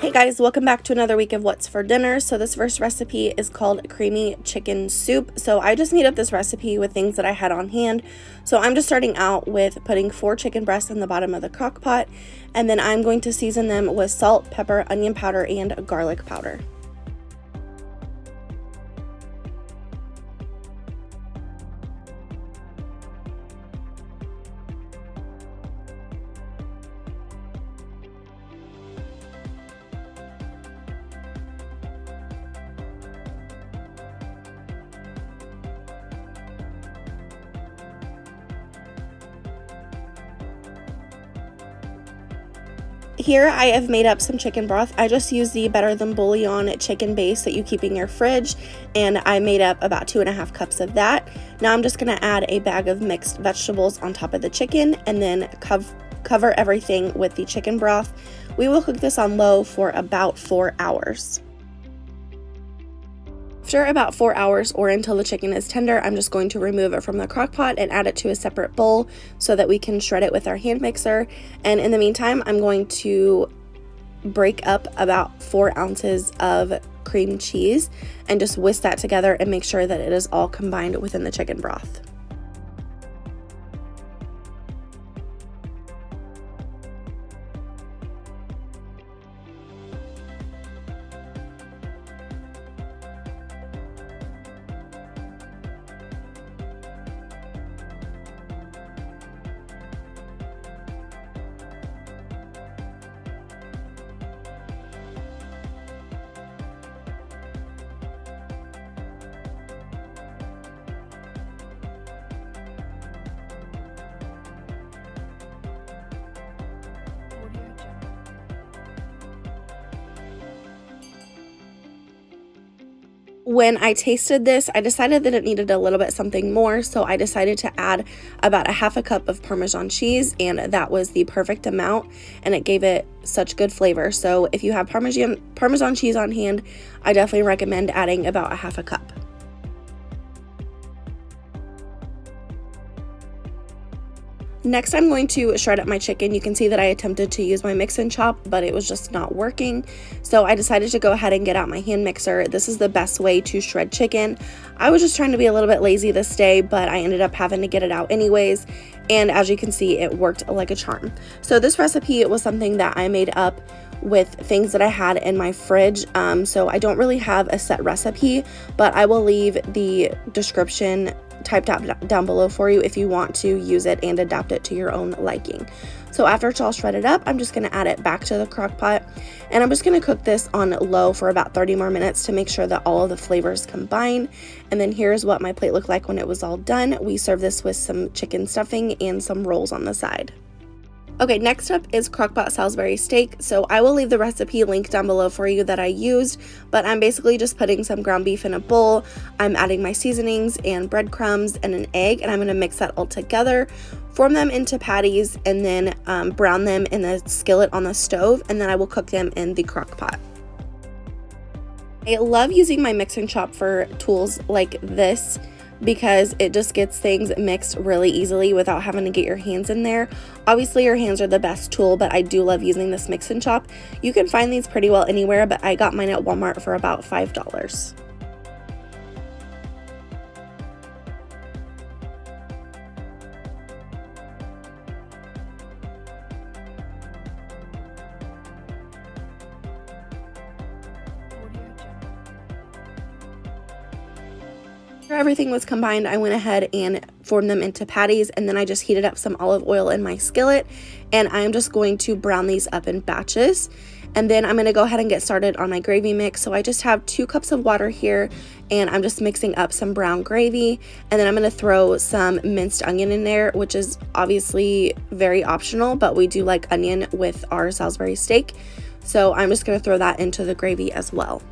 Hey guys, welcome back to another week of What's for Dinner. So this first recipe is called creamy chicken soup. So I just made up this recipe with things that I had on hand. So I'm just starting out with putting 4 chicken breasts in the bottom of the crock pot, and then I'm going to season them with salt, pepper, onion powder, and garlic powder. Here I have made up some chicken broth. I just used the Better Than Bouillon chicken base that you keep in your fridge, and I made up about 2.5 cups of that. Now I'm just going to add a bag of mixed vegetables on top of the chicken and then cover everything with the chicken broth. We will cook this on low for about 4 hours. After about 4 hours or until the chicken is tender, I'm just going to remove it from the crock pot and add it to a separate bowl so that we can shred it with our hand mixer. And in the meantime, I'm going to break up about 4 ounces of cream cheese and just whisk that together and make sure that it is all combined within the chicken broth. When I tasted this, I decided that it needed a little bit something more, so I decided to add about 1/2 cup of Parmesan cheese, and that was the perfect amount, and it gave it such good flavor. So if you have Parmesan cheese on hand, I definitely recommend adding about 1/2 cup. Next, I'm going to shred up my chicken. You can see that I attempted to use my mix and chop, but it was just not working. So I decided to go ahead and get out my hand mixer. This is the best way to shred chicken. I was just trying to be a little bit lazy this day, but I ended up having to get it out anyways. And as you can see, it worked like a charm. So this recipe was something that I made up with things that I had in my fridge. So I don't really have a set recipe, but I will leave the description typed out down below for you if you want to use it and adapt it to your own liking. So after it's all shredded up, I'm just going to add it back to the crock pot, and I'm just going to cook this on low for about 30 more minutes to make sure that all of the flavors combine. And then here's what my plate looked like when it was all done. We serve this with some chicken stuffing and some rolls on the side. Okay, next up is crockpot Salisbury steak. So I will leave the recipe link down below for you that I used, but I'm basically just putting some ground beef in a bowl. I'm adding my seasonings and breadcrumbs and an egg, and I'm going to mix that all together, form them into patties, and then brown them in a skillet on the stove, and then I will cook them in the crock pot. I love using my mix and chop for tools like this because it just gets things mixed really easily without having to get your hands in there. Obviously your hands are the best tool, but I do love using this mix and chop. You can find these pretty well anywhere, but I got mine at Walmart for about $5. After everything was combined, I went ahead and formed them into patties, and then I just heated up some olive oil in my skillet, and I'm just going to brown these up in batches. And then I'm going to go ahead and get started on my gravy mix. So I just have 2 cups of water here, and I'm just mixing up some brown gravy, and then I'm going to throw some minced onion in there, which is obviously very optional, but we do like onion with our Salisbury steak. So I'm just going to throw that into the gravy as well.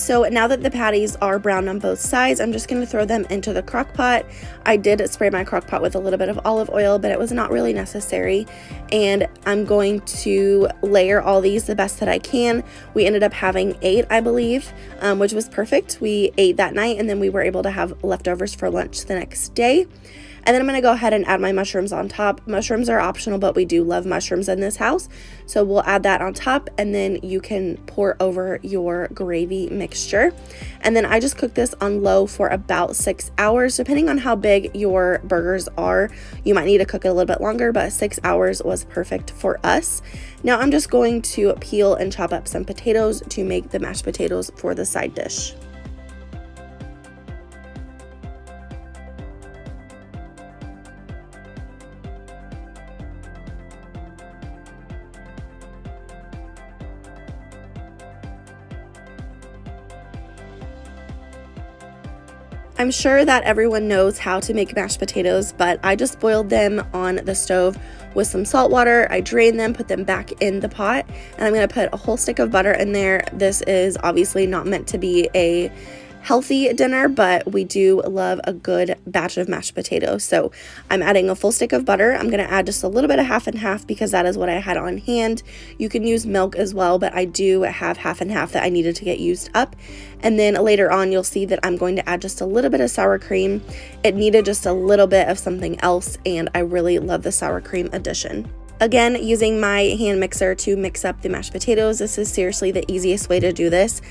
So now that the patties are browned on both sides, I'm just going to throw them into the crock pot. I did spray my crock pot with a little bit of olive oil, but it was not really necessary. And I'm going to layer all these the best that I can. We ended up having 8, I believe, which was perfect. We ate that night, and then we were able to have leftovers for lunch the next day. And then I'm going to go ahead and add my mushrooms on top. Mushrooms are optional, but we do love mushrooms in this house. So we'll add that on top, and then you can pour over your gravy mixture. And then I just cook this on low for about 6 hours. Depending on how big your burgers are, you might need to cook it a little bit longer, but 6 hours was perfect for us. Now I'm just going to peel and chop up some potatoes to make the mashed potatoes for the side dish. I'm sure that everyone knows how to make mashed potatoes, but I just boiled them on the stove with some salt water. I drained them, put them back in the pot, and I'm going to put a whole stick of butter in there. This is obviously not meant to be a healthy dinner, but we do love a good batch of mashed potatoes. So I'm adding a full stick of butter. I'm going to add just a little bit of half and half because that is what I had on hand. You can use milk as well, but I do have half and half that I needed to get used up. And then later on, you'll see that I'm going to add just a little bit of sour cream. It needed just a little bit of something else, and I really love the sour cream addition. Again, using my hand mixer to mix up the mashed potatoes, this is seriously the easiest way to do this.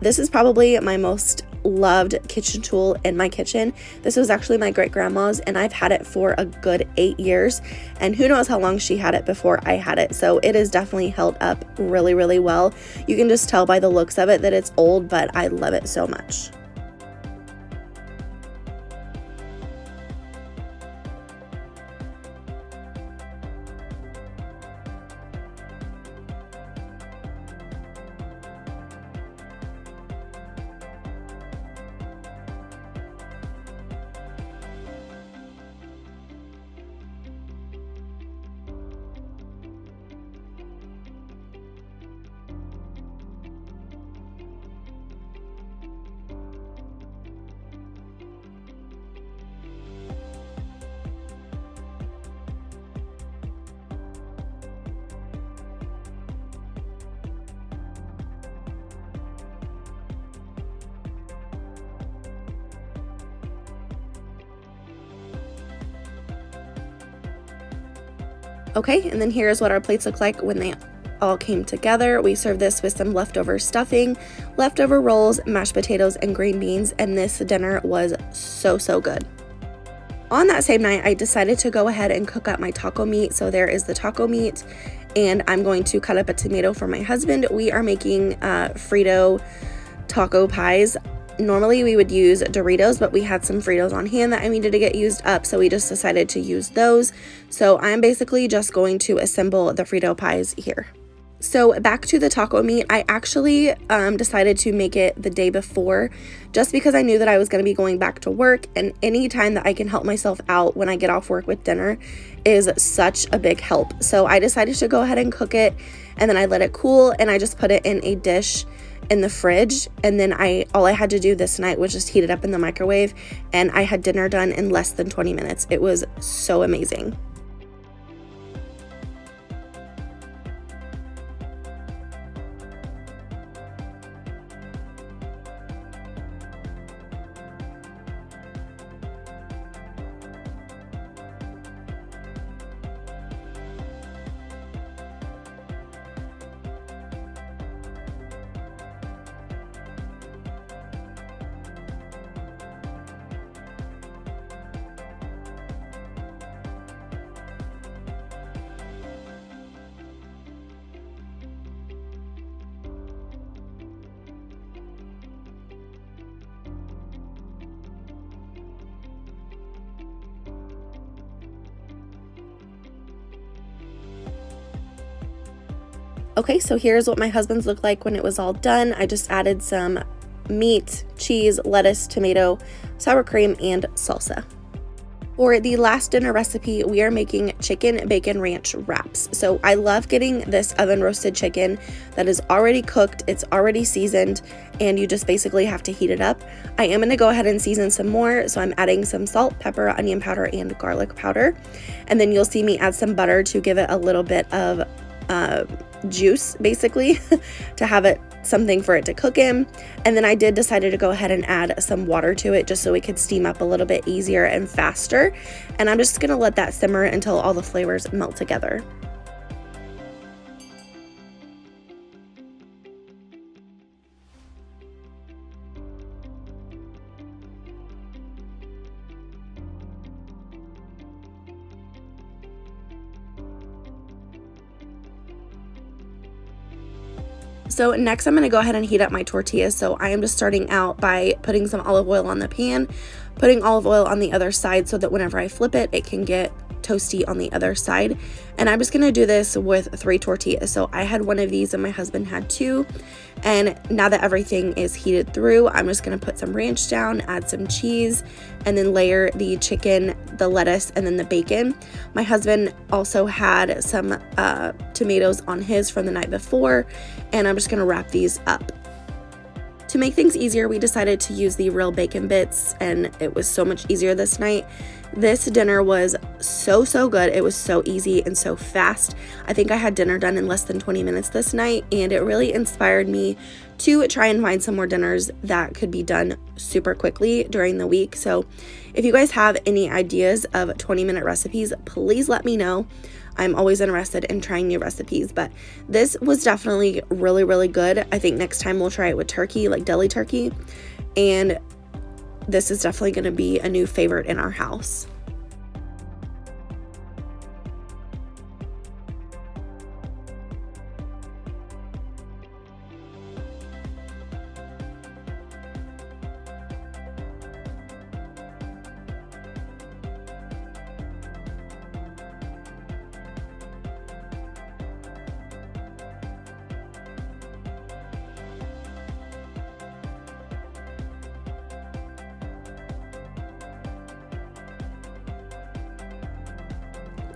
This is probably my most loved kitchen tool in my kitchen. This was actually my great-grandma's, and I've had it for a good 8 years, and who knows how long she had it before I had it. So it is definitely held up really, really well. You can just tell by the looks of it that it's old, but I love it so much. Okay, and then here's what our plates look like when they all came together. We served this with some leftover stuffing, leftover rolls, mashed potatoes, and green beans, and this dinner was so, so good. On that same night, I decided to go ahead and cook up my taco meat. So there is the taco meat, and I'm going to cut up a tomato for my husband. We are making Frito taco pies. Normally we would use Doritos, but we had some Fritos on hand that I needed to get used up, so we just decided to use those. So I'm basically just going to assemble the Frito pies here. So back to the taco meat, I actually decided to make it the day before just because I knew that I was going to be going back to work, and any time that I can help myself out when I get off work with dinner is such a big help. So I decided to go ahead and cook it, and then I let it cool, and I just put it in a dish in the fridge, and then all I had to do this night was just heat it up in the microwave, and I had dinner done in less than 20 minutes. It was so amazing. Okay, so here's what my husband's looked like when it was all done. I just added some meat, cheese, lettuce, tomato, sour cream, and salsa. For the last dinner recipe, we are making chicken bacon ranch wraps. So I love getting this oven roasted chicken that is already cooked, it's already seasoned, and you just basically have to heat it up. I am going to go ahead and season some more, so I'm adding some salt, pepper, onion powder, and garlic powder. And then you'll see me add some butter to give it a little bit of juice, basically, to have it something for it to cook in. And then I decided to go ahead and add some water to it just so it could steam up a little bit easier and faster. And I'm just gonna let that simmer until all the flavors melt together. So next I'm going to go ahead and heat up my tortillas. So I am just starting out by putting some olive oil on the pan, putting olive oil on the other side so that whenever I flip it, it can get toasty on the other side. And I'm just going to do this with 3 tortillas. So I had one of these and my husband had 2. And now that everything is heated through, I'm just going to put some ranch down, add some cheese, and then layer the chicken, the lettuce, and then the bacon. My husband also had some tomatoes on his from the night before, and I'm just going to wrap these up. To make things easier, we decided to use the real bacon bits, and it was so much easier this night. This dinner was so good. It was so easy and so fast. I think I had dinner done in less than 20 minutes this night, and it really inspired me to try and find some more dinners that could be done super quickly during the week. So if you guys have any ideas of 20-minute recipes, please let me know. I'm always interested in trying new recipes, but this was definitely really good. I think next time we'll try it with turkey, like deli turkey, and this is definitely going to be a new favorite in our house.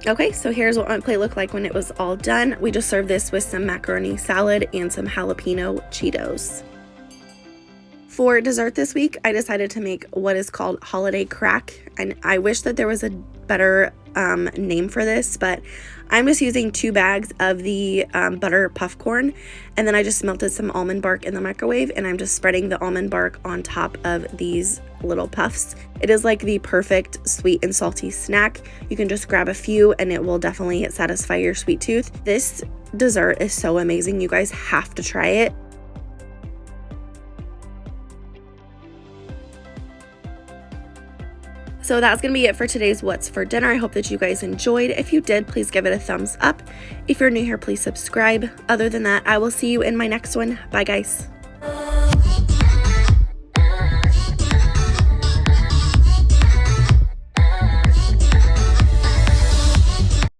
Okay, so here's what my plate looked like when it was all done. We just served this with some macaroni salad and some jalapeno Cheetos. For dessert this week, I decided to make what is called holiday crack, and I wish that there was a better name for this, but I'm just using 2 bags of the butter puff corn, and then I just melted some almond bark in the microwave, and I'm just spreading the almond bark on top of these little puffs. It is like the perfect sweet and salty snack. You can just grab a few and it will definitely satisfy your sweet tooth. This dessert is so amazing. You guys have to try it. So that's going to be it for today's What's for Dinner. I hope that you guys enjoyed. If you did, please give it a thumbs up. If you're new here, please subscribe. Other than that, I will see you in my next one. Bye, guys.